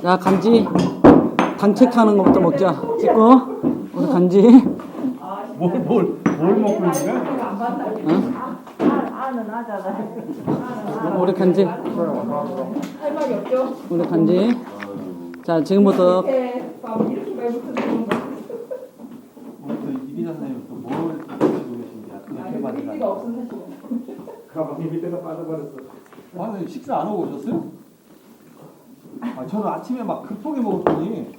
야, 간지. 당 체크하는 것부터 먹자. 찍고. 우리 간지. 뭘 먹고 있는 거야? 아는 하잖아. 우리 간지. 할 말이 없죠? 우리 간지. 자, 지금부터. 이렇게 말부터 오늘 이기자 선생님 또뭘 드시고 계신지 이렇게 가 받으라. 없으면 사실. 가방이 밑에가 빠져버렸어. 아니 식사 안 하고 오셨어요? 아 저는 아침에 막 급하게 먹었더니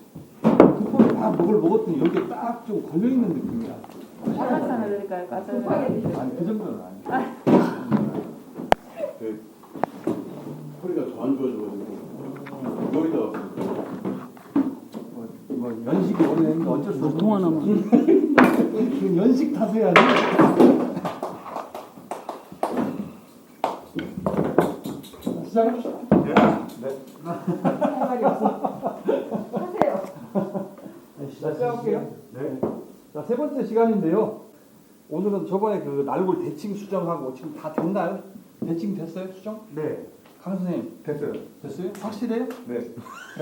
급하게 막 먹었더니 여기에 딱 좀 걸려 있는 느낌이야. 화장산을 드릴까요? 가서. 아니 그 정도는 아니야. 그 허리가 더 안 좋아져가지고 여기다 뭐 연식이 오래됐는데 어쩔 수 없는 통 하나만. 지금 연식 탓해야지. 시작합시다. 네. 할 말이 없어. 하세요. 시작할게요. 네. 자, 세 번째 시간인데요. 오늘은 저번에 그 날골 대칭 수정하고 지금 다 됐나요? 대칭 됐어요? 수정? 네 강 선생님 됐어요. 됐어요? 확실해요? 네.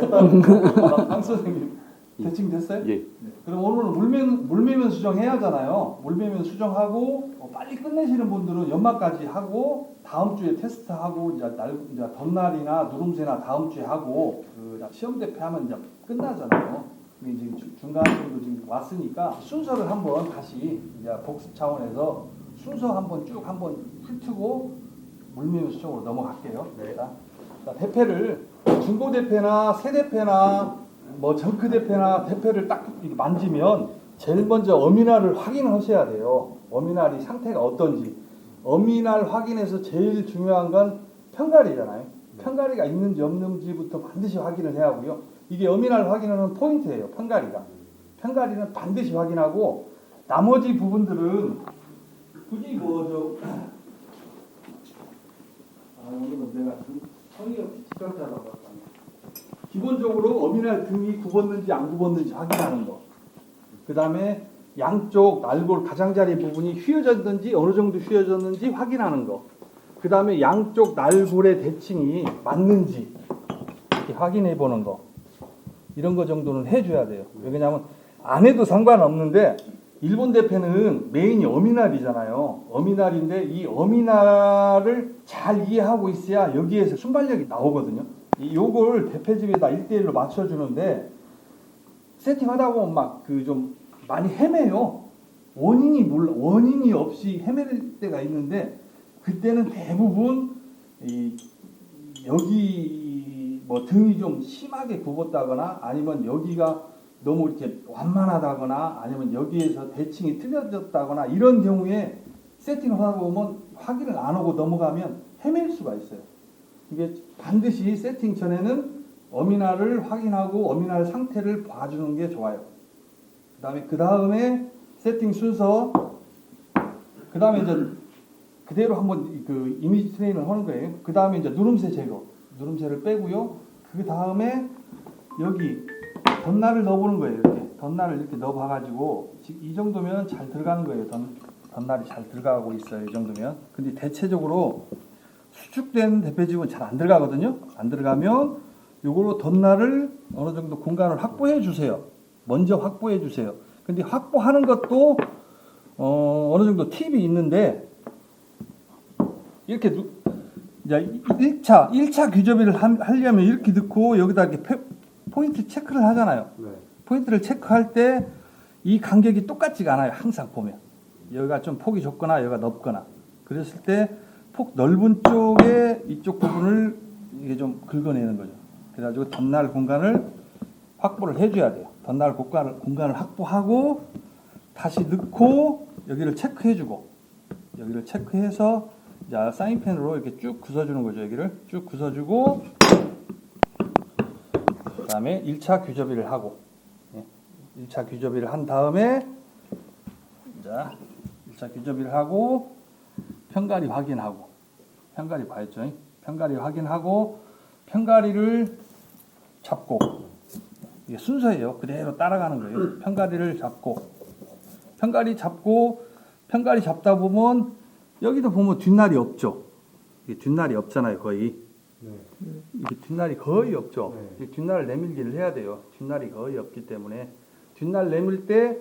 강 선생님 대칭 됐어요? 예. 그럼 오늘은 물매면 수정해야 하잖아요. 물매면 수정하고 빨리 끝내시는 분들은 연말까지 하고 다음 주에 테스트하고 이제 덧날이나 누름새나 다음 주에 하고 그 시험 대표하면 이제 끝나잖아요. 근데 이제 중간쯤도 지금 왔으니까 순서를 한번 다시 이제 복습 차원에서 순서 한번 쭉 한번 훑고 물매면 수정으로 넘어갈게요. 네. 자, 대패를 중고 대패나 새 대패나 뭐 정크 대패나 대패를 딱 이렇게 만지면 제일 먼저 어미날을 확인하셔야 돼요. 어미날이 상태가 어떤지. 어미날 확인해서 제일 중요한 건 편가리잖아요. 편가리가 있는지 없는지부터 반드시 확인을 해야 하고요. 이게 어미날 확인하는 포인트예요. 편가리가. 편가리는 반드시 확인하고 나머지 부분들은 굳이 오늘은 내가 성의 없이 지각자라고 할까. 기본적으로 어미날 등이 굽었는지 안 굽었는지 확인하는 거. 그 다음에 양쪽 날골 가장자리 부분이 휘어졌는지 어느 정도 휘어졌는지 확인하는 거. 그 다음에 양쪽 날골의 대칭이 맞는지 이렇게 확인해 보는 거. 이런 거 정도는 해줘야 돼요. 왜냐하면 안 해도 상관없는데 일본 대패는 메인이 어미날이잖아요. 어미날인데 이 어미날을 잘 이해하고 있어야 여기에서 순발력이 나오거든요. 요걸 대패집에다 1대1로 맞춰주는데 세팅하다 보면 막 그 좀 많이 헤매요. 원인이 없이 헤매를 때가 있는데 그때는 대부분 여기 뭐 등이 좀 심하게 굽었다거나 아니면 여기가 너무 이렇게 완만하다거나 아니면 여기에서 대칭이 틀려졌다거나 이런 경우에 세팅을 하다 보면 확인을 안 하고 넘어가면 헤맬 수가 있어요. 이게 반드시 세팅 전에는 어미날을 확인하고 어미날 상태를 봐주는 게 좋아요. 그 다음에 세팅 순서, 그 다음에 이제 그대로 한번 그 이미지 트레이닝을 하는 거예요. 그 다음에 이제 누름새 제거, 누름새를 빼고요. 그 다음에 여기 덧날을 넣어보는 거예요. 이렇게 덧날을 이렇게 넣어봐가지고 이 정도면 잘 들어가는 거예요. 덧날이 잘 들어가고 있어요. 이 정도면. 근데 대체적으로 수축된 대패집은 잘 안 들어가거든요. 안 들어가면 요걸로 덧날을 어느 정도 공간을 확보해 주세요. 먼저 확보해 주세요. 근데 확보하는 것도 어느 정도 팁이 있는데 이렇게 이제 1차 규접이를 하려면 이렇게 넣고 여기다 이렇게 포인트 체크를 하잖아요. 네. 포인트를 체크할 때 이 간격이 똑같지가 않아요. 항상 보면 여기가 좀 폭이 좁거나 여기가 넓거나 그랬을 때 폭 넓은 쪽에 이쪽 부분을 이게 좀 긁어내는 거죠. 그래가지고 덧날 공간을 확보를 해줘야 돼요. 덧날 공간을 확보하고 다시 넣고 여기를 체크해주고 여기를 체크해서 이제 사인펜으로 이렇게 쭉 부숴주는 거죠. 여기를 쭉 부숴주고 그 다음에 1차 규접이를 하고 1차 규접이를 한 다음에 자 1차 규접이를 하고 편가리 확인하고 편가리 봐야죠. 편가리 확인하고 편가리를 잡고 이게 순서예요. 그대로 따라가는 거예요. 편가리를 잡고 편가리 잡다 보면 여기도 보면 뒷날이 없죠. 이게 뒷날이 없잖아요. 거의 이게 뒷날이 거의 없죠. 네. 이 뒷날을 내밀기를 해야 돼요. 뒷날이 거의 없기 때문에 뒷날 내밀 때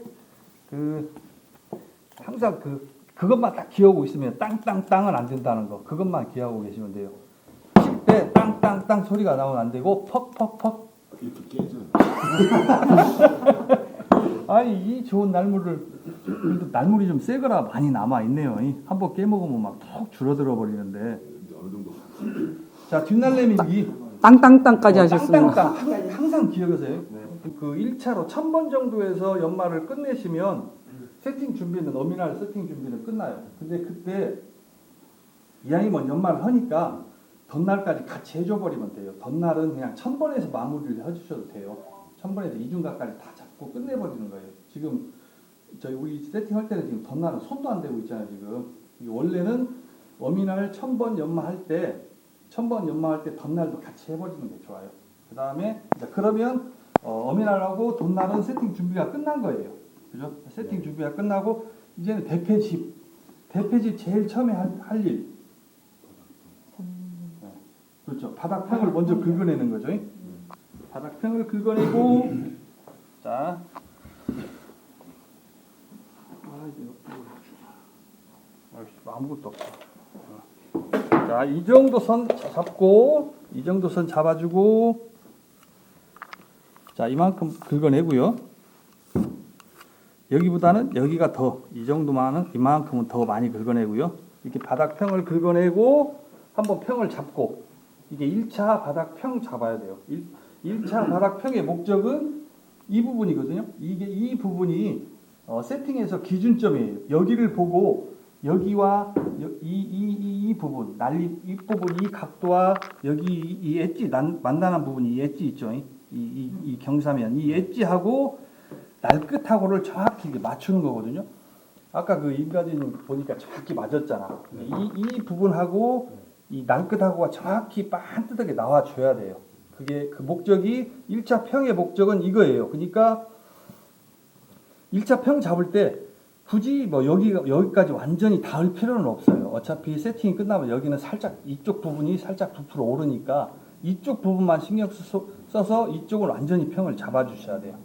항상 그것만 딱 기억하고 있으면 땅땅땅은 안 된다는 거 그것만 기억하고 계시면 돼요. 칠 때 땅땅땅 소리가 나오면 안 되고 퍽퍽퍽. 이렇게 깨져. 아니 이 좋은 날물을 그래도 날물이 좀 세거나 많이 남아 있네요. 한번 깨먹으면 막 푹 줄어들어 버리는데. 어느 정도. 자 뒷날 내밀기. 땅땅땅까지 하셨습니다. 땅땅땅 항상 기억하세요. 네. 그 1차로 1000번 정도에서 연말을 끝내시면 세팅 준비는 어미날 세팅 준비는 끝나요. 근데 그때 이왕이면 연말을 하니까 덧날까지 같이 해줘 버리면 돼요. 덧날은 그냥 1000번에서 마무리를 해주셔도 돼요. 1000번에서 이중각까지 다 잡고 끝내버리는 거예요. 지금 저희 우리 세팅할 때는 지금 덧날은 손도 안 대고 있잖아요. 지금 이게 원래는 어미날 1000번 연마할 때 1000번 연마할 때 덧날도 같이 해버리는 게 좋아요. 그 다음에 그러면 어미날하고 덧날은 세팅 준비가 끝난 거예요. 그죠? 세팅 준비가 끝나고 이제는 대패집 제일 처음에 할 일. 네. 그렇죠. 바닥평을 먼저 긁어내는 거죠. 바닥평을 긁어내고 자. 아무것도 없어. 자, 이 정도 선 잡고 이 정도 선 잡아주고 자, 이만큼 긁어내고요. 여기보다는 여기가 더 이 정도만은 이만큼은 더 많이 긁어내고요. 이렇게 바닥평을 긁어내고 한번 평을 잡고 이게 1차 바닥평 잡아야 돼요. 1차 바닥평의 목적은 이 부분이거든요. 이 부분이 세팅에서 기준점이에요. 여기를 보고 여기와 이 부분 난리 이 부분 이 각도와 여기 이 엣지 만나는 부분이 이 엣지 있죠. 이 경사면 이 엣지하고 날 끝하고를 정확히 맞추는 거거든요. 아까 그 임가진 보니까 정확히 맞았잖아. 이 부분하고 이 날 끝하고가 정확히 반듯하게 나와줘야 돼요. 그게 그 목적이 1차 평의 목적은 이거예요. 그러니까 1차 평 잡을 때 굳이 뭐 여기까지 완전히 닿을 필요는 없어요. 어차피 세팅이 끝나면 여기는 살짝 이쪽 부분이 살짝 부풀어 오르니까 이쪽 부분만 신경 써서 이쪽을 완전히 평을 잡아주셔야 돼요.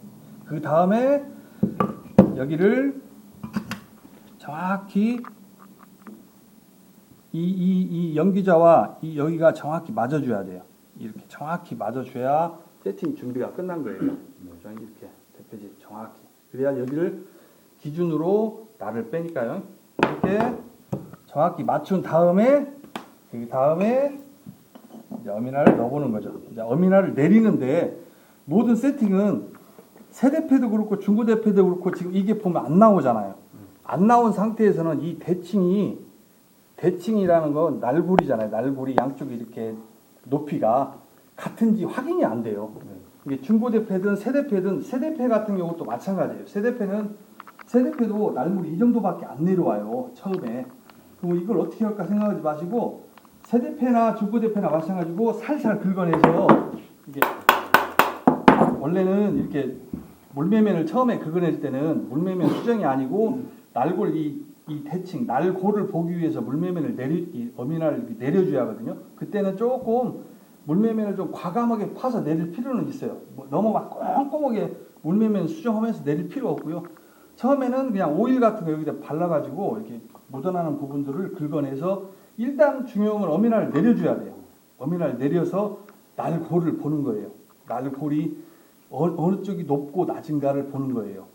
그 다음에 여기를 정확히 이 연기자와 여기가 정확히 맞아줘야 돼요. 이렇게 정확히 맞아줘야 세팅 준비가 끝난 거예요. 이렇게 대표지 정확히. 그래야 여기를 기준으로 날을 빼니까요. 이렇게 정확히 맞춘 다음에 그 다음에 이제 어미날을 넣어보는 거죠. 이제 어미날을 내리는데 모든 세팅은 세대패도 그렇고 중고대패도 그렇고 지금 이게 보면 안 나오잖아요. 안 나온 상태에서는 이 대칭이라는 건 날골이잖아요. 날골이 양쪽이 이렇게 높이가 같은지 확인이 안 돼요. 이게 중고대패든 세대패 같은 경우도 마찬가지예요. 세대패도 날골이 이 정도밖에 안 내려와요. 처음에. 그럼 이걸 어떻게 할까 생각하지 마시고 세대패나 중고대패나 마찬가지고 살살 긁어내서 이게 원래는 이렇게 물매면을 처음에 긁어낼 때는 물매면 수정이 아니고 날골 이 대칭 날골을 보기 위해서 물매면을 어미날을 내려줘야 하거든요. 그때는 조금 물매면을 좀 과감하게 파서 내릴 필요는 있어요. 너무 막 꼼꼼하게 물매면 수정하면서 내릴 필요 없고요. 처음에는 그냥 오일 같은 거 여기다 발라가지고 이렇게 묻어나는 부분들을 긁어내서 일단 중요한 건 어미날을 내려줘야 돼요. 어미날을 내려서 날골을 보는 거예요. 날골이 어느 쪽이 높고 낮은가를 보는 거예요.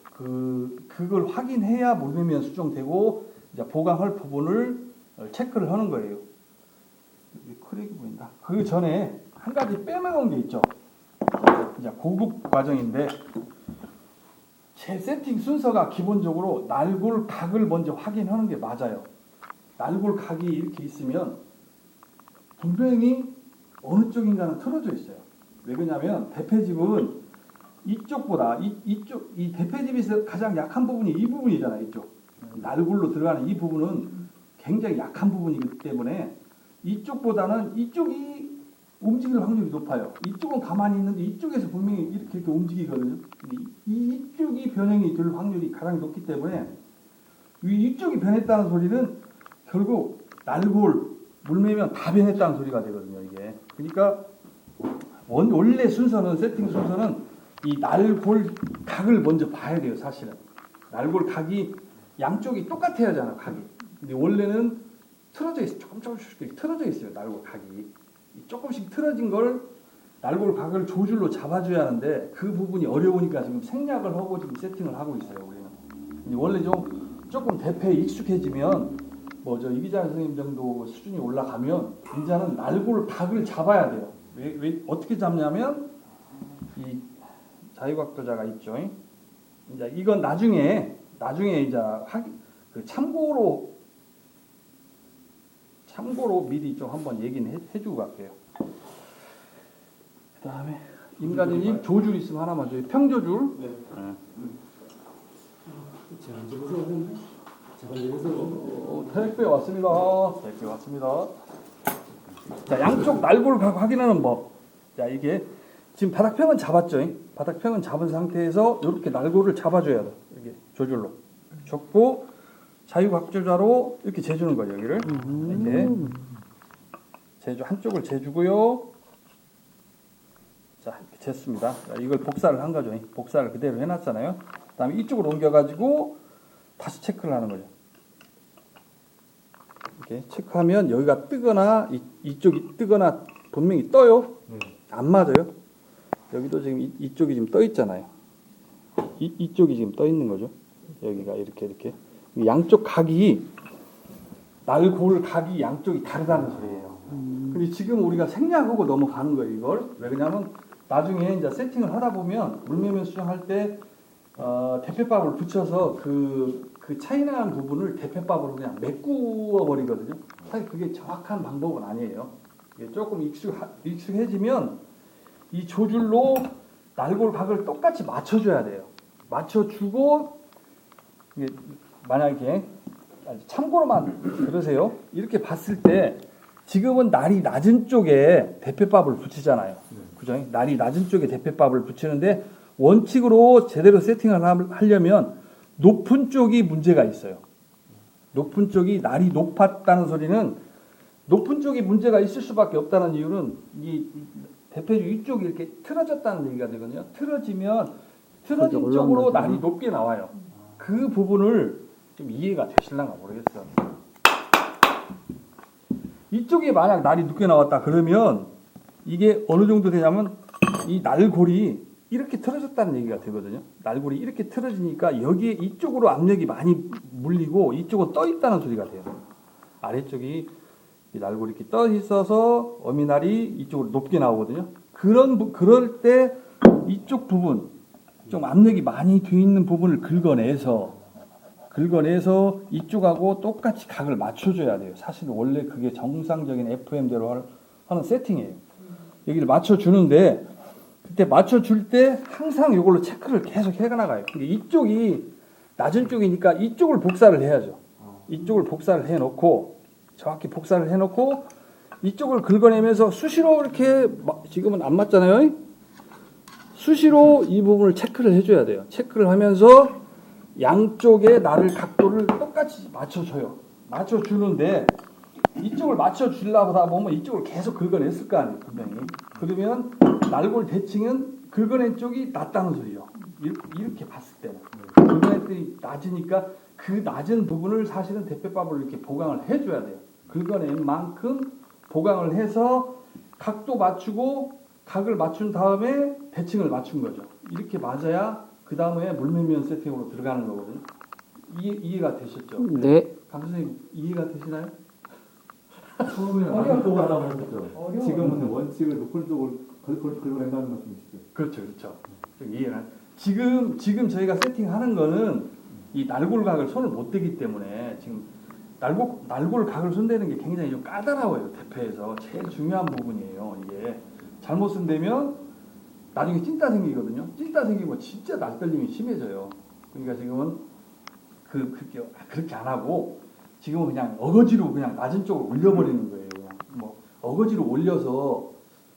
그걸 확인해야 물매면 수정되고 이제 보강할 부분을 체크를 하는 거예요. 크랙이 보인다. 그 전에 한 가지 빼먹은 게 있죠. 이제 고급 과정인데 제 세팅 순서가 기본적으로 날골 각을 먼저 확인하는 게 맞아요. 날골 각이 이렇게 있으면 분명히 어느 쪽인가는 틀어져 있어요. 왜 그러냐면 대패집은 이쪽보다 이 대패집에서 가장 약한 부분이 이 부분이잖아요. 이쪽 날골로 들어가는 이 부분은 굉장히 약한 부분이기 때문에 이쪽보다는 이쪽이 움직일 확률이 높아요. 이쪽은 가만히 있는데 이쪽에서 분명히 이렇게 움직이거든요. 이쪽이 변형이 될 확률이 가장 높기 때문에 이쪽이 변했다는 소리는 결국 날골 물매면 다 변했다는 소리가 되거든요, 이게. 그러니까 원래 순서는 세팅 순서는 이 날골 각을 먼저 봐야 돼요, 사실은. 날골 각이 양쪽이 똑같아야 하잖아, 각이. 근데 원래는 틀어져 있어, 조금씩 틀어져 있어요, 날골 각이. 조금씩 틀어진 걸 날골 각을 조줄로 잡아줘야 하는데 그 부분이 어려우니까 지금 생략을 하고 지금 세팅을 하고 있어요, 우리는. 근데 원래 조금 대패에 익숙해지면 뭐 저 이기자 선생님 정도 수준이 올라가면 이제는 날골 각을 잡아야 돼요. 왜 어떻게 잡냐면 이 자유각도자가 있죠. 이제 이건 나중에 이제 그 참고로 미리 좀 한번 얘기는 해주고 갈게요. 그다음에 인간이 조줄 있으면 하나만 줘요. 평조줄. 네. 택배 왔습니다. 택배 왔습니다. 자, 양쪽 날골 각 확인하는 법. 자, 이게 지금 바닥평은 잡았죠. 바닥평은 잡은 상태에서 이렇게 날골을 잡아줘야 돼. 이렇게 조줄로 접고 자유각조자로 이렇게 재주는 거예요. 여기를 이렇게 한쪽을 재주고요. 자, 이렇게 쟀습니다. 자, 이걸 복사를 한 거죠. 복사를 그대로 해놨잖아요. 그다음에 이쪽으로 옮겨가지고 다시 체크를 하는 거죠. 이렇게 체크하면 여기가 뜨거나 이쪽이 뜨거나 분명히 떠요. 안 맞아요. 여기도 지금 이쪽이 지금 떠 있잖아요. 이쪽이 지금 떠 있는 거죠. 여기가 이렇게 양쪽 각이 날골 각이 양쪽이 다르다는 소리예요. 근데 지금 우리가 생략하고 넘어가는 거예요. 이걸 왜 그러냐면 나중에 이제 세팅을 하다 보면 물매면 수정할 때 대패밥을 붙여서 그 차이나는 부분을 대패밥으로 그냥 메꾸어 버리거든요. 사실 그게 정확한 방법은 아니에요. 이게 조금 익숙해지면 이 조줄로 날골 각을 똑같이 맞춰줘야 돼요. 맞춰주고 이게 만약에 참고로만 들으세요. 이렇게 봤을 때 지금은 날이 낮은 쪽에 대패밥을 붙이잖아요. 그죠? 날이 낮은 쪽에 대패밥을 붙이는데 원칙으로 제대로 세팅을 하려면 높은 쪽이 문제가 있어요. 높은 쪽이 날이 높았다는 소리는 높은 쪽이 문제가 있을 수밖에 없다는 이유는 이 대패주 이쪽이 이렇게 틀어졌다는 얘기가 되거든요. 틀어진 쪽으로 날이 높게 나와요. 그 부분을 좀 이해가 되실랑가 모르겠어요. 이쪽에 만약 날이 높게 나왔다 그러면 이게 어느 정도 되냐면 이 날골이 이렇게 틀어졌다는 얘기가 되거든요. 날골이 이렇게 틀어지니까 여기에 이쪽으로 압력이 많이 물리고 이쪽으로 떠 있다는 소리가 돼요. 아래쪽이 이 날골이 이렇게 떠 있어서 어미날이 이쪽으로 높게 나오거든요. 그럴 때 이쪽 부분 좀 압력이 많이 돼 있는 부분을 긁어내서 이쪽하고 똑같이 각을 맞춰줘야 돼요. 사실 원래 그게 정상적인 FM대로 하는 세팅이에요. 여기를 맞춰주는데 그때 맞춰줄 때 항상 이걸로 체크를 계속 해나가요. 이쪽이 낮은 쪽이니까 이쪽을 복사를 해야죠. 이쪽을 복사를 해놓고 정확히 복사를 해놓고 이쪽을 긁어내면서 수시로 이렇게 지금은 안 맞잖아요. 수시로 이 부분을 체크를 해줘야 돼요. 체크를 하면서 양쪽의 날을 각도를 똑같이 맞춰줘요. 맞춰주는데 이쪽을 맞춰주려고 하다 보면 이쪽을 계속 긁어냈을 거 아니에요. 분명히. 그러면 날골 대칭은 긁어낸 쪽이 낮다는 소리죠. 이렇게 봤을 때는. 긁어낸 쪽이 낮으니까 그 낮은 부분을 사실은 대패밥으로 이렇게 보강을 해줘야 돼요. 긁어낸 만큼 보강을 해서 각도 맞추고 각을 맞춘 다음에 대칭을 맞춘 거죠. 이렇게 맞아야 그 다음에 물매면 세팅으로 들어가는 거거든요. 이해가 되셨죠? 네. 강 선생님 이해가 되시나요? 처음에는 안쪽으로 하라고 했었죠. 어려워요. 지금은 원칙을 높은 쪽을 긁어낸다는 말씀이시죠. 그렇죠. 좀 이해가. 지금 저희가 세팅하는 거는 이 날골각을 손을 못 대기 때문에 지금 날골각을 손대는 게 굉장히 좀 까다로워요. 대패에서 제일 중요한 부분이에요. 이게 잘못 손대면 나중에 찐따 생기거든요. 찐따 생기고 진짜 날떨림이 심해져요. 그러니까 지금은 그렇게 안 하고 지금은 그냥 어거지로 그냥 낮은 쪽으로 올려버리는 거예요. 그냥 뭐 어거지로 올려서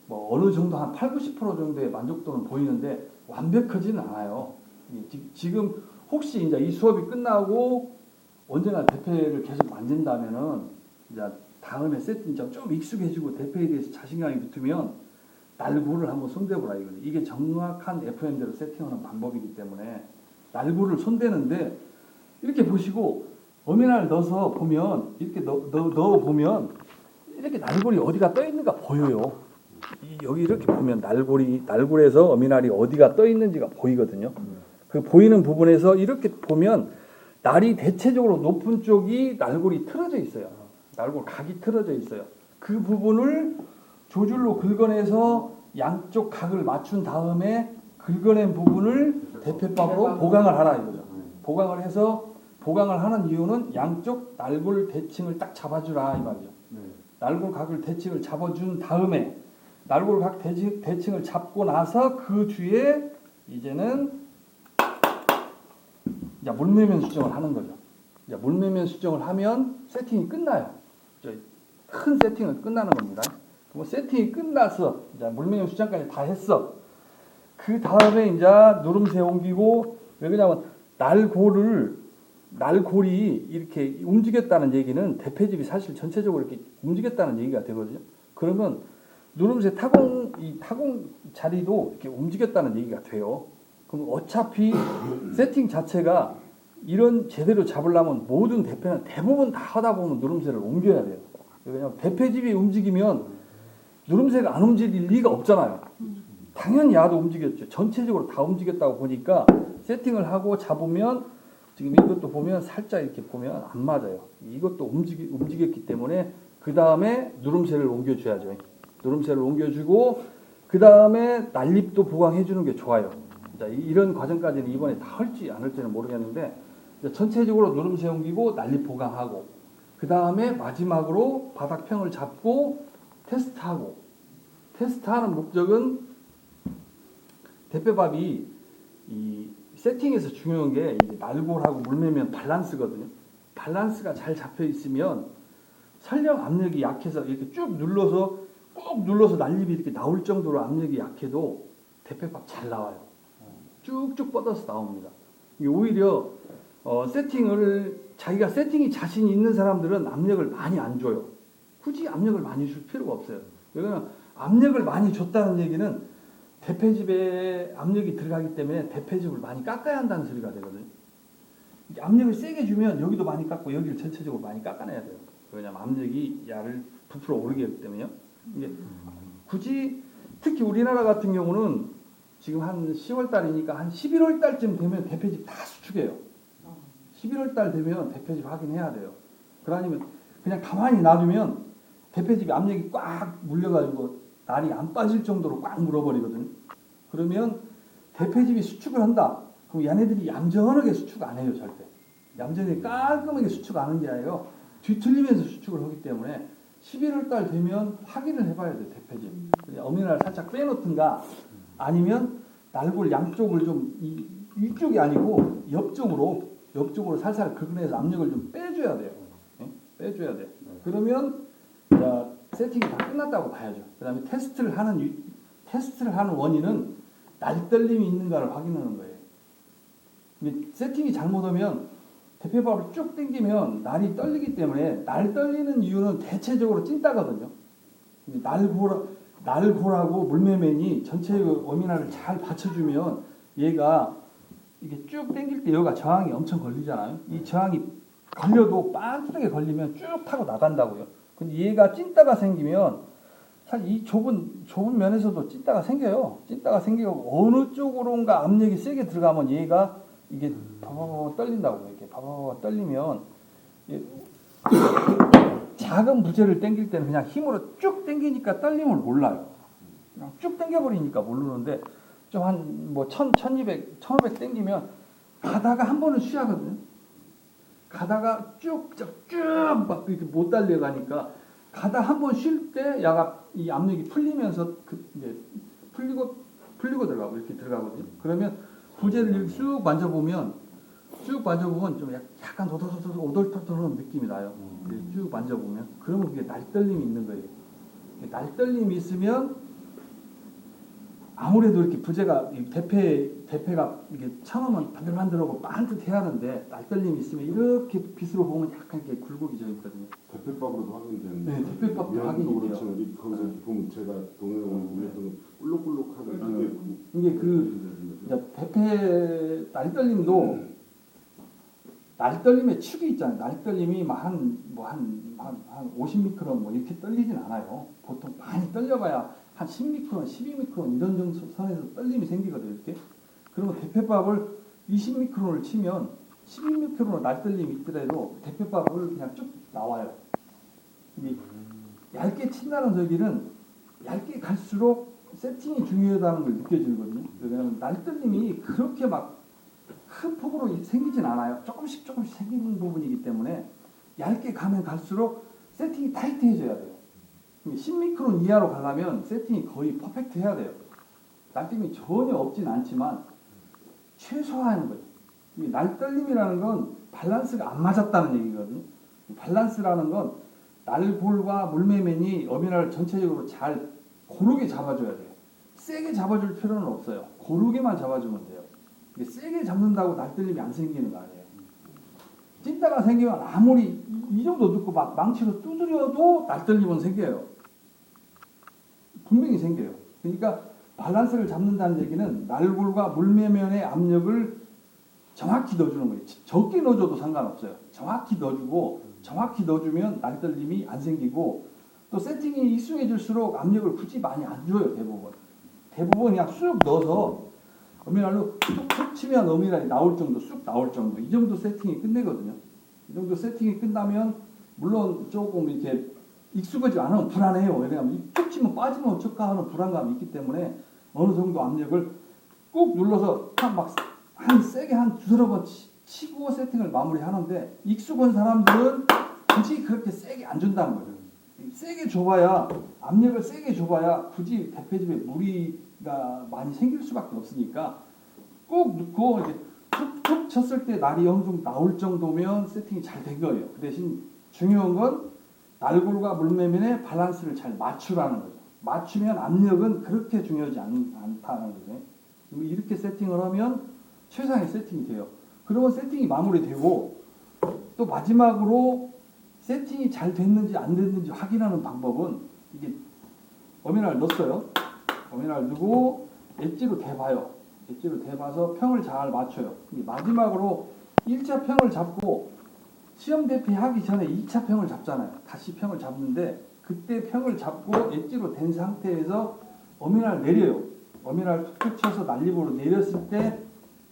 뭐 어느 정도 한 80, 90% 정도의 만족도는 보이는데 완벽하지는 않아요. 지금 혹시 이제 이 수업이 끝나고 언제나 대패를 계속 만진다면은 이제 다음에 세팅 좀 익숙해지고 대패에 대해서 자신감이 붙으면 날고를 한번 손대보라 이거죠. 이게 정확한 FM대로 세팅하는 방법이기 때문에 날고를 손대는데 이렇게 보시고 어미날 넣어서 보면 이렇게 넣어 보면 이렇게 날골이 어디가 떠 있는가 보여요. 여기 이렇게 보면 날골에서 어미날이 어디가 떠 있는지가 보이거든요. 그 보이는 부분에서 이렇게 보면 날이 대체적으로 높은 쪽이 날골이 틀어져 있어요. 날골 각이 틀어져 있어요. 그 부분을 조줄로 긁어내서 양쪽 각을 맞춘 다음에 긁어낸 부분을 대패밥으로 보강을 하라 이거죠. 보강을 하는 이유는 양쪽 날골 대칭을 딱 잡아주라 이 말이죠. 날골 각을 대칭을 잡아준 다음에 날골 각 대칭을 잡고 나서 그 뒤에 이제는 물매면 수정을 하는 거죠. 물매면 수정을 하면 세팅이 끝나요. 큰 세팅은 끝나는 겁니다. 그럼 세팅이 끝나서 물매면 수정까지 다 했어. 그 다음에 이제 누름새 옮기고 왜 그러냐면 날골이 이렇게 움직였다는 얘기는 대패집이 사실 전체적으로 이렇게 움직였다는 얘기가 되거든요. 그러면 누름새 타공 자리도 이렇게 움직였다는 얘기가 돼요. 그럼 어차피 세팅 자체가 이런 제대로 잡으려면 모든 대패는 대부분 다 하다 보면 누름새를 옮겨야 돼요. 왜냐하면 대패집이 움직이면 누름새가 안 움직일 리가 없잖아요. 당연히 야도 움직였죠. 전체적으로 다 움직였다고 보니까 세팅을 하고 잡으면 지금 이것도 보면 살짝 이렇게 보면 안 맞아요. 이것도 움직였기 때문에 그 다음에 누름새를 옮겨줘야죠. 누름새를 옮겨주고 그 다음에 난립도 보강해 주는 게 좋아요. 이런 과정까지는 이번에 다 할지 안 할지는 모르겠는데 전체적으로 누름새 옮기고 난립 보강하고 그 다음에 마지막으로 바닥평을 잡고 테스트하고 테스트하는 목적은 대패밥이 이 세팅에서 중요한 게 이제 날골하고 물매면 밸런스거든요. 밸런스가 잘 잡혀 있으면 설령 압력이 약해서 이렇게 쭉 눌러서 꾹 눌러서 난립이 이렇게 나올 정도로 압력이 약해도 대패밥 잘 나와요. 쭉쭉 뻗어서 나옵니다. 이게 오히려 자기가 세팅이 자신 있는 사람들은 압력을 많이 안 줘요. 굳이 압력을 많이 줄 필요가 없어요. 왜냐면 압력을 많이 줬다는 얘기는 대패집에 압력이 들어가기 때문에 대패집을 많이 깎아야 한다는 소리가 되거든요. 압력을 세게 주면 여기도 많이 깎고 여기를 전체적으로 많이 깎아내야 돼요. 왜냐면 압력이 야를 부풀어 오르게 하기 때문에요. 이게 굳이 특히 우리나라 같은 경우는 지금 한 10월 달이니까 한 11월 달쯤 되면 대패집 다 수축해요. 11월 달 되면 대패집 확인해야 돼요. 그러면 그냥 가만히 놔두면 대패집이 압력이 꽉 물려가지고 날이 안 빠질 정도로 꽉 물어버리거든요. 그러면 대패집이 수축을 한다. 그럼 얘네들이 얌전하게 수축 안 해요, 절대. 얌전히 깔끔하게 수축 안 하는 게 아니라 뒤틀리면서 수축을 하기 때문에 11월 달 되면 확인을 해봐야 돼요, 대패집. 어미날 살짝 빼놓든가 아니면 날골 양쪽을 좀 이쪽이 아니고 옆쪽으로 살살 긁어내서 압력을 좀 빼줘야 돼요. 네? 빼줘야 돼요. 그러면 세팅이 다 끝났다고 봐야죠. 그 다음에 테스트를 하는 원인은 날떨림이 있는가를 확인하는 거예요. 세팅이 잘못하면 대패밥을 쭉 당기면 날이 떨리기 때문에 날 떨리는 이유는 대체적으로 찐따거든요. 날골하고 물매맨이 전체 어미날을 잘 받쳐주면 얘가 이게 쭉 당길 때 여기가 저항이 엄청 걸리잖아요. 이 저항이 걸려도 빤듯하게 걸리면 쭉 타고 나간다고요. 근데 얘가 찐따가 생기면 사실 이 좁은 면에서도 찐따가 생겨요. 찐따가 생기고 어느 쪽으로인가 압력이 세게 들어가면 얘가 이게 바바바 떨린다고. 이렇게 바바바 떨리면 작은 부재를 당길 때는 그냥 힘으로 쭉 당기니까 떨림을 몰라요. 그냥 쭉 당겨버리니까 모르는데 좀 한 1200, 1500 당기면 가다가 한 번은 쉬하거든요. 가다가 쭉 막 이렇게 못 달려가니까 가다 한 번 쉴 때 야가 이 압력이 풀리면서 이제 풀리고 들어가고 이렇게 들어가거든요. 그러면 부재를 쭉 만져보면 좀 약간 오돌토돌한 느낌이 나요. 쭉 만져보면 그러면 그게 날떨림이 있는 거예요. 날떨림이 있으면 아무래도 이렇게 부재가 이 대패가 이게 쳐놓으면 반들반들하고 반듯해야 하는데 날떨림이 있으면 이렇게 빛으로 보면 약간 이렇게 굴곡이 져 있거든요. 대패밥으로도 확인되는. 네, 대패밥도 확인이 돼요. 그렇지만 거기서 보면 제가 동영상을 보면 볼록볼록하게 이게 이제 대패 날떨림도 날떨림의 축이 있잖아요. 날떨림이 한 50미크론 뭐 이렇게 떨리진 않아요. 보통 많이 떨려봐야 한 10미크론, 12미크론 이런 정도 선에서 떨림이 생기거든요. 이렇게. 그러면 대패밥을 20미크론을 치면 12미크론 날떨림이 있더라도 대패밥을 그냥 쭉 나와요. 이게 얇게 친다는 저기는 얇게 갈수록 세팅이 중요하다는 걸 느껴지거든요. 왜냐하면 날떨림이 그렇게 막 큰 폭으로 생기진 않아요. 조금씩 생기는 부분이기 때문에 얇게 가면 갈수록 세팅이 타이트해져야 돼요. 10미크론 이하로 가려면 세팅이 거의 퍼펙트 해야 돼요. 날떨림이 전혀 없진 않지만 최소화하는 거죠. 이 날떨림이라는 건 밸런스가 안 맞았다는 얘기거든요. 밸런스라는 건 날골과 물매면이 어미날 전체적으로 잘 고르게 잡아줘야 돼요. 세게 잡아줄 필요는 없어요. 고르게만 잡아주면 돼요. 세게 잡는다고 날떨림이 안 생기는 거 아니에요. 찐따가 생기면 아무리 이 정도 듣고 막 망치로 두드려도 날떨림은 생겨요. 분명히 생겨요. 그러니까 밸런스를 잡는다는 얘기는 날골과 물매면의 압력을 정확히 넣어주는 거예요. 적게 넣어줘도 상관없어요. 정확히 넣어주고 정확히 넣어주면 날떨림이 안 생기고 또 세팅이 익숙해질수록 압력을 굳이 많이 안 줘요. 대부분 그냥 쑥 넣어서 어미날로 툭툭 치면 어미날이 나올 정도, 쑥 나올 정도 이 정도 세팅이 끝내거든요. 이 정도 세팅이 끝나면 물론 조금 이렇게 익숙하지 않으면 불안해요. 왜냐하면 툭 치면 빠지면 어쩔까 하는 불안감이 있기 때문에 어느 정도 압력을 꾹 눌러서 한 세게 한 두서너 번 치고 세팅을 마무리하는데 익숙한 사람들은 굳이 그렇게 세게 안 준다는 거죠. 세게 줘봐야 압력을 세게 줘봐야 굳이 대패집에 무리가 많이 생길 수밖에 없으니까 꼭 넣고 이제 툭툭 쳤을 때 날이 어느 정도 나올 정도면 세팅이 잘 된 거예요. 그 대신 중요한 건 날골과 물매면의 밸런스를 잘 맞추라는 거죠. 맞추면 압력은 그렇게 중요하지 않다는 거죠. 이렇게 세팅을 하면 최상의 세팅이 돼요. 그러면 세팅이 마무리되고 또 마지막으로 세팅이 잘 됐는지 안 됐는지 확인하는 방법은 이게 어미날 넣었어요. 어미날 넣고 엣지로 대봐요. 엣지로 대봐서 평을 잘 맞춰요. 마지막으로 1차 평을 잡고 시험 대피하기 전에 2차 평을 잡잖아요. 다시 평을 잡는데 그때 평을 잡고 엣지로 된 상태에서 어미날 내려요. 어미날 툭툭 쳐서 난립으로 내렸을 때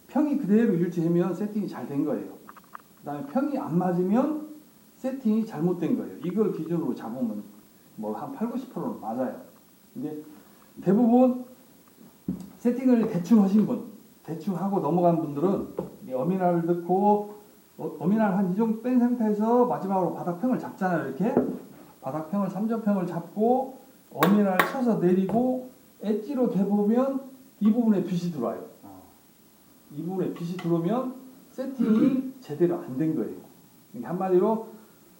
평이 그대로 유지되면 세팅이 잘 된 거예요. 그 다음에 평이 안 맞으면 세팅이 잘못된 거예요. 이걸 기준으로 잡으면 뭐 한 80~90%는 맞아요. 근데 대부분 세팅을 대충 하신 분, 대충 하고 넘어간 분들은 어미날을 넣고 어미날 한 이 정도 뺀 상태에서 마지막으로 바닥평을 잡잖아요. 이렇게 바닥평을 3점평을 잡고 어미날 쳐서 내리고 엣지로 대보면 이 부분에 빛이 들어와요. 이 부분에 빛이 들어오면 세팅이 제대로 안 된 거예요. 한마디로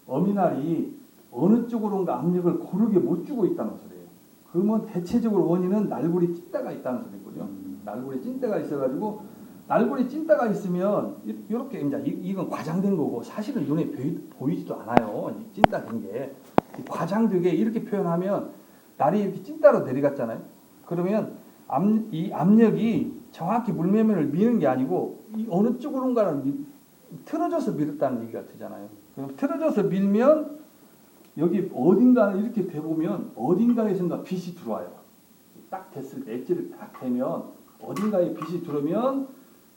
어미날이 어느 쪽으로인가 압력을 고르게 못 주고 있다는 소리예요. 그러면 대체적으로 원인은 날골이 찐따가 있다는 소리거든요. 날골이 찐따가 있어가지고 날골이 찐따가 있으면 이렇게 이제 이건 과장된 거고 사실은 눈에 보이지도 않아요. 찐따 된 게 과장되게 이렇게 표현하면 날이 이렇게 찐따로 내려갔잖아요. 그러면 이 압력이 정확히 물매면을 미는 게 아니고 이 어느 쪽으로인가는 틀어져서 밀었다는 얘기가 되잖아요. 그럼 틀어져서 밀면 여기 어딘가 이렇게 대보면 어딘가에선가 빛이 들어와요. 딱 됐을 때 엣지를 딱 대면 어딘가에 빛이 들어오면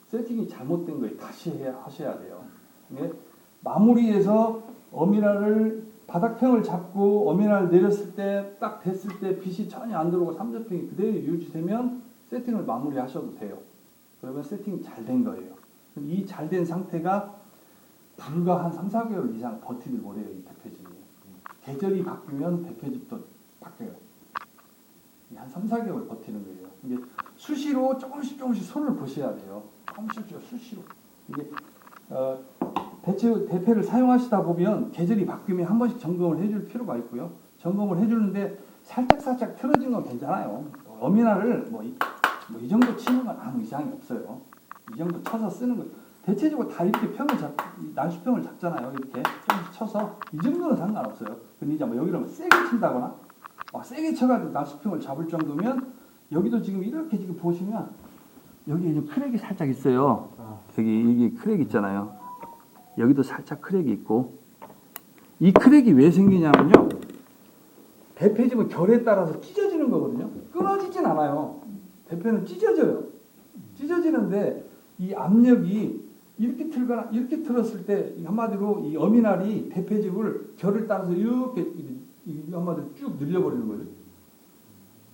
세팅이 잘못된 거예요. 다시 하셔야 돼요. 마무리해서 어미날을 바닥평을 잡고 어미날 내렸을 때 딱 됐을 때 빛이 전혀 안 들어오고 3점평이 그대로 유지되면 세팅을 마무리하셔도 돼요. 그러면 세팅이 잘 된 거예요. 이 잘 된 상태가 불과 한 3~4개월 이상 버티질 못해요. 이 대패집이. 계절이 바뀌면 대패집도 바뀌어요. 한 3~4개월 버티는 거예요. 이게 수시로 조금씩 손을 보셔야 돼요. 조금씩 수시로. 이게 대패를 사용하시다 보면 계절이 바뀌면 한 번씩 점검을 해줄 필요가 있고요. 점검을 해주는데 살짝 틀어진 건 괜찮아요. 어미날을 뭐 뭐 이 정도 치는 건 아무 이상이 없어요. 이 정도 쳐서 쓰는 거. 대체적으로 다 이렇게 날수평을 잡잖아요. 이렇게 좀 쳐서 이 정도는 상관없어요. 근데 이제 뭐 여기를 세게 친다거나 막 세게 쳐가지고 날수평을 잡을 정도면 여기도 지금 이렇게 지금 보시면 여기에 좀 크랙이 살짝 있어요. 여기 이게 크랙 있잖아요. 여기도 살짝 크랙이 있고 이 크랙이 왜 생기냐면요. 대패집은 결에 따라서 찢어지는 거거든요. 끊어지진 않아요. 대패는 찢어져요. 찢어지는데 이 압력이 이렇게 틀거나 이렇게 틀었을 때 한마디로 이 어미날이 대패집을 결을 따라서 이렇게 한마디로 쭉 늘려버리는 거죠.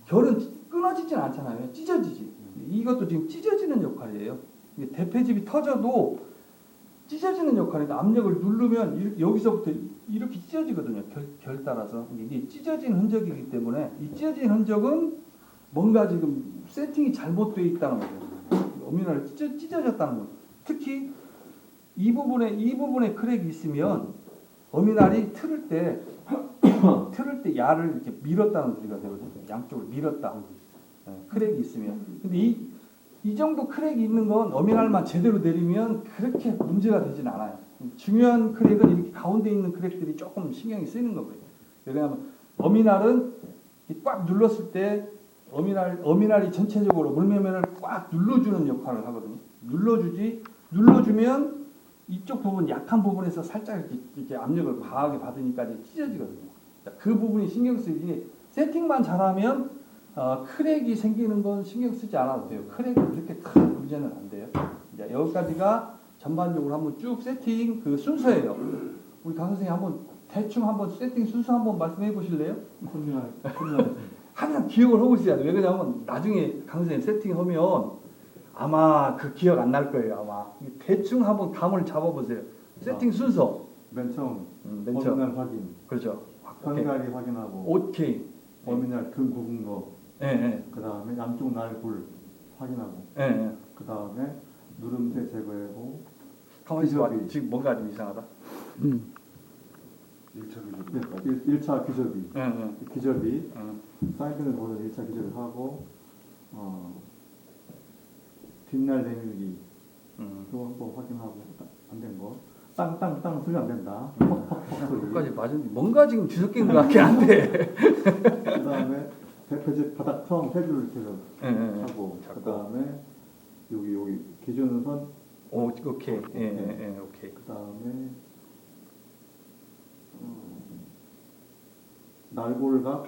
결은 끊어지진 않잖아요. 찢어지지. 이것도 지금 찢어지는 역할이에요. 대패집이 터져도 찢어지는 역할이니까 압력을 누르면 여기서부터 이렇게 찢어지거든요. 결 따라서 이게 찢어진 흔적이기 때문에 이 찢어진 흔적은 뭔가 지금 세팅이 잘못되어 있다는 거죠. 어미날이 찢어졌다는 거죠. 특히 이 부분에 크랙이 있으면 어미날이 틀을 때 야를 이렇게 밀었다는 소리가 되거든요. 양쪽을 밀었다. 크랙이 있으면. 근데 이 정도 크랙이 있는 건 어미날만 제대로 내리면 그렇게 문제가 되진 않아요. 중요한 크랙은 이렇게 가운데 있는 크랙들이 조금 신경이 쓰이는 거고요. 왜냐하면 어미날은 꽉 눌렀을 때 어미날이 전체적으로 물매면을 꽉 눌러주는 역할을 하거든요. 눌러주면 이쪽 부분 약한 부분에서 살짝 이렇게 압력을 과하게 받으니까 이제 찢어지거든요. 그 부분이 신경 쓰이지. 세팅만 잘하면 크랙이 생기는 건 신경 쓰지 않아도 돼요. 크랙이 그렇게 큰 문제는 안 돼요. 이제 여기까지가 전반적으로 한번 쭉 세팅 그 순서예요. 우리 강 선생님 한번 대충 한번 세팅 순서 한번 말씀해 보실래요? 항상 기억을 하고 있어야 돼요. 왜 그러냐면 나중에 강 선생님 세팅하면 아마 그 기억 안 날 거예요. 아마 대충 한번 감을 잡아보세요. 세팅 순서. 맨 처음 맨 처음. 어미날 확인, 그렇죠. 현갈이 확인하고, 오케이. 어미날 등 굽은 거, 예. 그 다음에 남쪽 날골 확인하고, 예. 그 다음에 누름새 제거하고, 가만히 있어봐. 기저귀. 지금 뭔가 좀 이상하다. 1차 기저귀, 예. 기저귀, 사이드는 보는 1차 기저귀 하고, 뒷날 내밀기 그거 한번 확인하고 안 된 거, 땅 소리 안 된다. 그까지 맞은 뭔가 지금 뒤섞인 것 같긴 한데. 그 다음에 대표집 바닥청 세 줄 이렇게 해서 예. 하고, 그 다음에 여기 기준선, 오케이. 예. 오케이. 그 다음에 날골각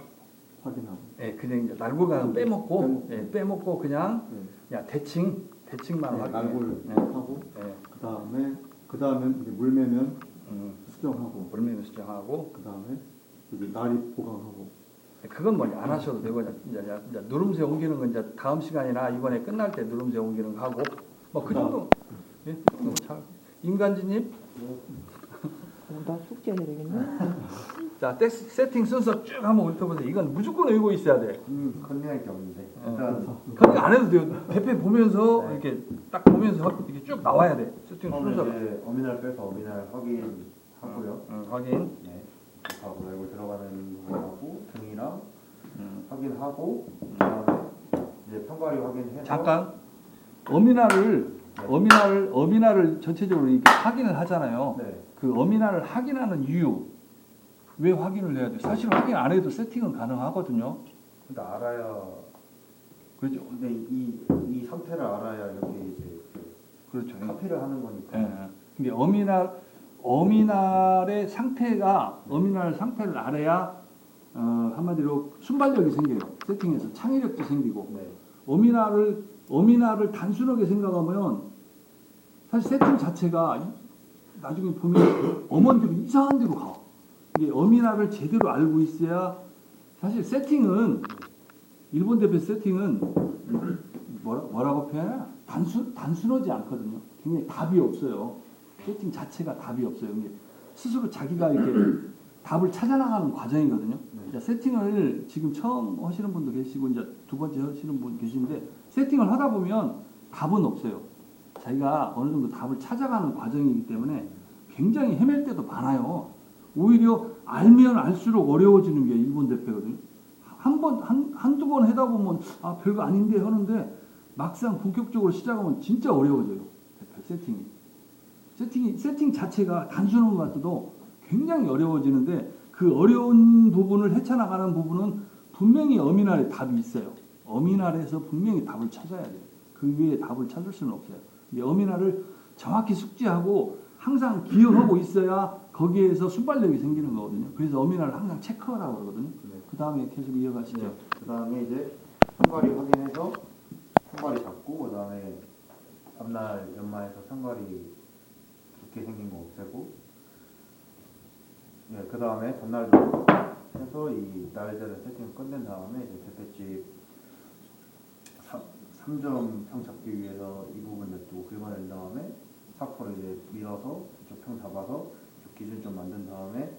확인하고. 예, 그냥 이제 날골각은 빼먹고, 빼먹고 그냥 네. 대칭만 네, 하고. 날골 예. 하고, 예. 그 다음에 이제 물매면 수정하고, 물매면 수정하고. 그 다음에 여기 나립 보강하고. 그건 뭐 안 하셔도 되고 이제 누름새 옮기는 건 이제 다음 시간이나 이번에 끝날 때 누름새 옮기는 거 하고 뭐 그 정도. 예. 잘. 인간지님. 나 숙제 해야 되겠네. 자, 세팅 순서 쭉 한번 훑어보세요. 이건 무조건 외우고 있어야 돼. 컨닝할 게 없는데. 그런 거 안 해도 돼요. 대패 보면서 이렇게 딱 보면서 이렇게 쭉 나와야 돼. 세팅 순서. 이제 어미날 빼서 어미날 확인하고요. 확인. 네. 하고 날고 들어가는 부분하고 등이랑 확인하고 그다음에 이제 평가리 확인해서 잠깐. 어미날을 전체적으로 이렇게 확인을 하잖아요. 네. 그 어미날을 확인하는 이유. 왜 확인을 해야 돼? 사실 확인 안 해도 세팅은 가능하거든요. 근데 알아야 그렇죠. 근데 이 상태를 알아야 이렇게 이제 그렇죠. 카피를 하는 거니까. 예. 근데 어미날의 상태를 알아야 한마디로 순발력이 생겨요. 세팅에서 창의력도 생기고. 네. 어미날을 단순하게 생각하면 사실 세팅 자체가 나중에 보면 엄원대로 이상한 데로 가. 이게 어미날을 제대로 알고 있어야 사실 세팅은 일본 대표 세팅은 뭐라고 표현하나 단순하지 않거든요. 굉장히 답이 없어요. 세팅 자체가 답이 없어요. 이게 스스로 자기가 이렇게 답을 찾아나가는 과정이거든요. 네. 세팅을 지금 처음 하시는 분도 계시고 이제 두 번째 하시는 분 계시는데 세팅을 하다 보면 답은 없어요. 자기가 어느 정도 답을 찾아가는 과정이기 때문에 굉장히 헤맬 때도 많아요. 오히려 알면 알수록 어려워지는 게 일본 대표거든요. 한두 번 하다 보면 별거 아닌데 하는데 막상 본격적으로 시작하면 진짜 어려워져요. 세팅이. 세팅 자체가 단순한 것 같아도 굉장히 어려워지는데 그 어려운 부분을 헤쳐나가는 부분은 분명히 어미날에 답이 있어요. 어미날에서 분명히 답을 찾아야 돼요. 그 외에 답을 찾을 수는 없어요. 이 어미날을 정확히 숙지하고 항상 기억하고 있어야 거기에서 순발력이 생기는 거거든요. 그래서 어미날을 항상 체크하라고 그러거든요. 네. 그 다음에 계속 이어가시죠. 네. 그 다음에 이제 편가리 확인해서 편가리 잡고 그 다음에 앞날 연마에서 편가리 두께 생긴 거 없애고 그 다음에 전날도 해서 이 날짜를 세팅을 끝낸 다음에 이제 대패집 3점 평 잡기 위해서 이 부분을 또 긁어낸 다음에 사포를 이제 밀어서 이쪽 평 잡아서 이쪽 기준점 만든 다음에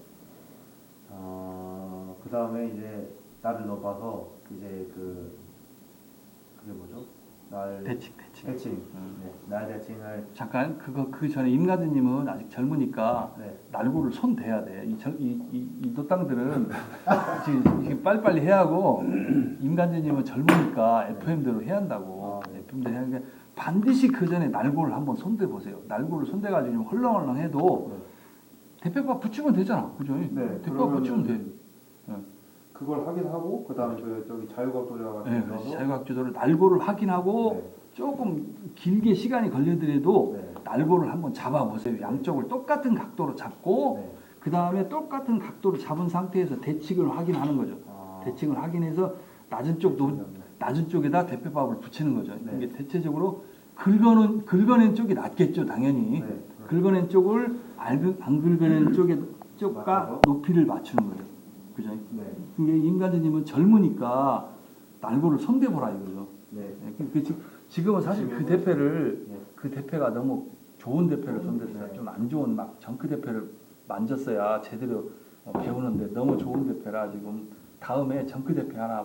그 다음에 이제 날을 넣어봐서 이제 그게 뭐죠? 날 대칭. 네, 날 대칭을 잠깐 그 전에 임가드님은 아직 젊으니까 네. 날고를 손 대야 돼. 이 노땅들은 지금 빨리빨리 해야 하고 임가드님은 젊으니까 FM대로 해야 한다고. 아, 네. FM대로 해야 하는데 반드시 그 전에 날고를 한번 손대 보세요. 날고를 손대가지고 좀 헐렁헐렁해도 대패밥 붙이면 되잖아, 그죠? 네, 대패밥 붙이면 돼. 그걸 확인하고 그 다음에 저기 자유각도제가 네, 자유각주도를 날고를 확인하고 네. 조금 길게 시간이 걸리더라도 네. 날고를 한번 잡아보세요. 양쪽을 똑같은 각도로 잡고 네. 그 다음에 똑같은 각도로 잡은 상태에서 대칭을 확인하는 거죠. 대칭을 확인해서 낮은 쪽에다 대패밥을 붙이는 거죠. 네. 이게 대체적으로 긁어낸 쪽이 낫겠죠, 당연히. 네. 긁어낸 쪽을 안 긁어낸 쪽과 맞춰서. 높이를 맞추는 거죠. 그죠? 네. 이게 임가드님은 젊으니까 날고를 손대보라 이거죠. 네. 지금은 사실 그 대패를 네. 그 대패가 너무 좋은 대패를 손댔어요. 좀 안 좋은 막 정크 대패를 만졌어야 제대로 배우는데 너무 좋은 대패라 지금 다음에 정크 대패 하나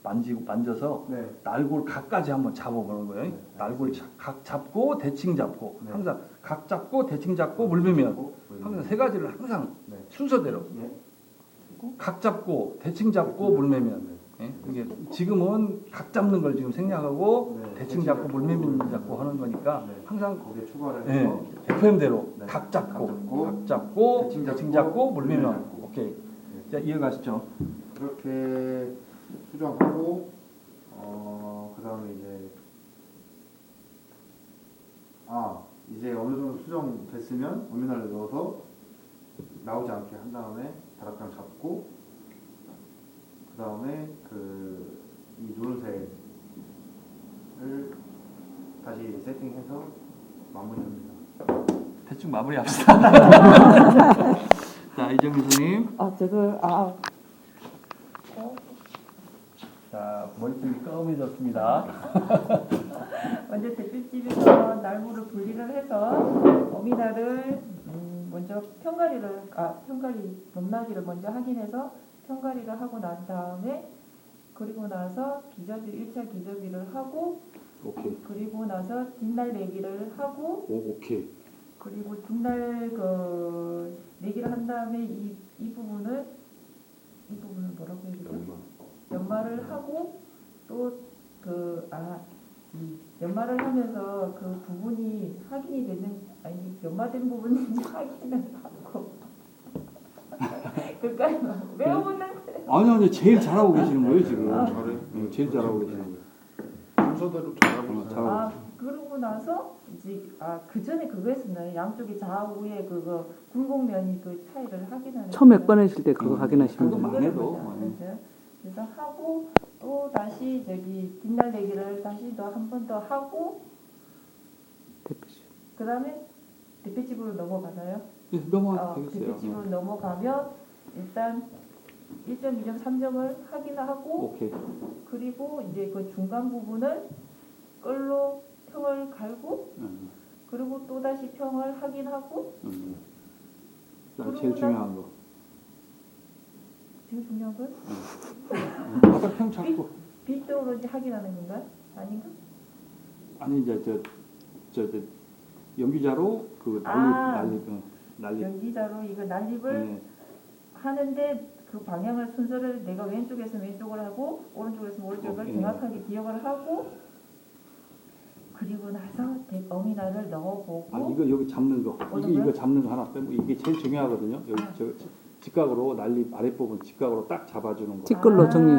만져서 네. 날골 각까지 한번 잡아보는 거예요. 네. 날골 각 잡고 대칭 잡고 네. 항상 각 잡고 대칭 잡고 물매면 항상 세 가지를 항상 네. 순서대로 네. 각 잡고 대칭 잡고 물매면 예? 이게 지금은 각 잡는 걸 지금 생략하고 네. 대칭 잡고 물매면 잡고 하는 거니까 네. 항상 거기에 추가를 예, 해서 FM대로 네. 각 잡고 각 잡고, 대칭 잡고 물매면 잡고. 오케이. 자 이어가시죠. 그렇게 수정하고 그 다음에 이제 어느 정도 수정됐으면 어미날을 넣어서 나오지 않게 한 다음에 다락방 잡고 그 다음에 이 노른색을 다시 세팅해서 마무리합니다. 대충 마무리합시다. 자 이정미 선생님. 자 머리통이 검해졌습니다. 먼저 대표집에서 날고를 분리를 해서 어미날을 먼저 편가리 높낮이를 먼저 확인해서 편가리를 하고 난 다음에 그리고 나서 1차 기저귀를 하고 오케이. 그리고 나서 뒷날 내기를 하고 오케이. 그리고 뒷날 내기를 한 다음에 이 부분을 뭐라고 해야 되죠? 연마를 하고 또 연마를 하면서 그 부분이 확인이 되는 연마된 부분인지 확인을 하고 그러니까 외우는 아니 제일 잘하고 계시는 거예요 지금. 잘해. 제일 잘하고 계시는 거예요. 순서대로 잘하고 있어요. 그러고 나서 이제 그 전에 그거 했었나요? 양쪽에 좌우에 그거 굴곡면이 그 차이를 확인하는 처음 몇 번 했을 때 그거 확인하시면 그거 돼요. 많이 해도 거죠. 그래서 하고 또 다시 뒷날 내기를 다시 한 번 더 하고 그 다음에 대패집으로 넘어가나요? 예, 넘어가도 되겠어요. 대패집으로 넘어가면 일단 1점, 2점, 3점을 확인하고 오케이. 그리고 이제 그 중간 부분을 끌로 평을 갈고 그리고 또 다시 평을 확인하고 그다음 제일 중요한 거. 제일 중요한 건 아까 평 잡고. 빗도로 이제 확인하는 건가? 아닌가? 아니 이제 저 연기자로 그 난립. 연기자로 이거 난립을 네. 하는데 그 방향을 순서를 내가 왼쪽에서 왼쪽을 하고 오른쪽에서 오른쪽을 네. 정확하게 기억을 하고 그리고 나서 어미날을 넣어보고 아 이거 여기 잡는 거 어떤 이거 거요? 잡는 거 하나 빼고 이게 제일 중요하거든요. 여기 저 직각으로 난립 아랫부분 직각으로 딱 잡아주는 거. 티끌로 정리.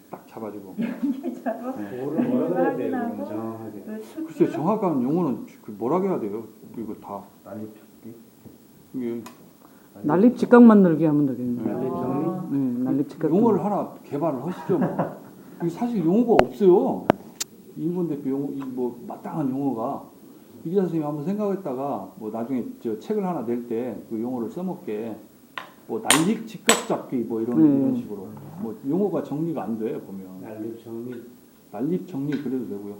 딱 잡아주고. 연계자로 뭐라 그래야 돼요? 확인하고 그럼 정확하게. 글쎄 정확한 용어는 뭐라고 해야 돼요? 이거 다 난립 잡기. 이게 난립 직각 만들기 하면 되겠네요. 난립 정리. 네, 난립 직각. 용어를 하나 개발을 하시죠 뭐. 이게 사실 용어가 없어요. 임건 대표 용어 뭐 마땅한 용어가 이기자 선생님이 한번 생각했다가 뭐 나중에 저 책을 하나 낼 때 그 용어를 써먹게 뭐 난립 직각 잡기 뭐 이런 식으로 뭐 용어가 정리가 안 돼 보면 난립 정리. 난립 정리 그래도 되고요.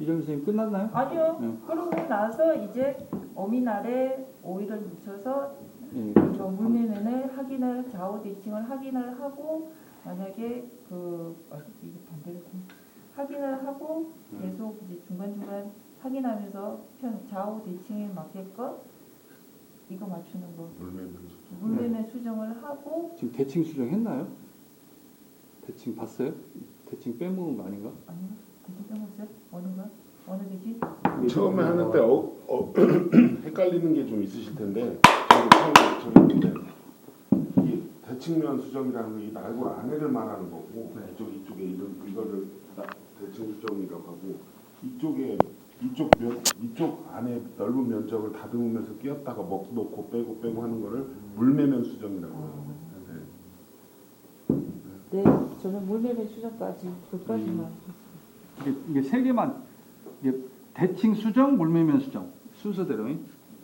이정 선생님 끝났나요? 아니요. 네. 그러고 나서 이제 어미날에 오일을 묻혀서 예, 이거 물매면을 확인을 좌우 대칭을 확인을 하고 만약에 이게 반대로 확인을 하고 계속 이제 중간중간 확인하면서 좌우 대칭에 맞게끔 이거 맞추는 거 물매면 수정을 하고 지금 대칭 수정했나요? 대칭 봤어요? 대칭 빼먹은 거 아닌가? 아니요 대칭 빼먹었어요? 어느 대칭? 처음에 하는데 헷갈리는 게 좀 있으실 텐데 저기 있는데 이 대칭면 수정이라는 게 이 날골 안에를 말하는 거고 이쪽에 이거를 대칭 수정이라고 하고 이쪽 안에 넓은 면적을 다듬으면서 끼웠다가 놓고 빼고 하는 거를 물매면 수정이라고 해요. 네 저는 물매면 수정까지 그까지만 이게 세 개만 이게 대칭 수정, 물매면 수정 순서대로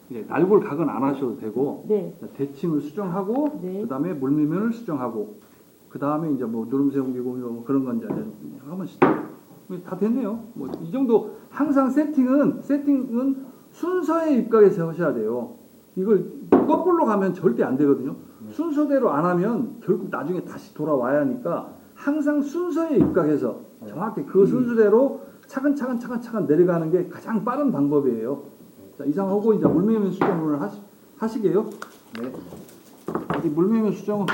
이제 날골 각은 안 하셔도 되고 네. 대칭을 수정하고 네. 그다음에 물매면을 수정하고 그다음에 이제 뭐 누름새 옮기고 뭐 그런 건 이제 하면 다 됐네요. 뭐 이 정도 항상 세팅은 순서에 입각해서 하셔야 돼요. 이걸 거꾸로 가면 절대 안 되거든요. 순서대로 안 하면 결국 나중에 다시 돌아와야 하니까 항상 순서에 입각해서 정확히 그 순서대로 차근차근 내려가는 게 가장 빠른 방법이에요. 자, 이상하고 이제 물매면 수정을 하시게요. 네. 어디 물매면 수정은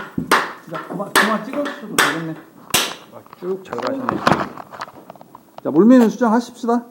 그만 찍어주셔도 되겠네. 쭉 잘 가시네. 자, 물매면 수정 하십시다.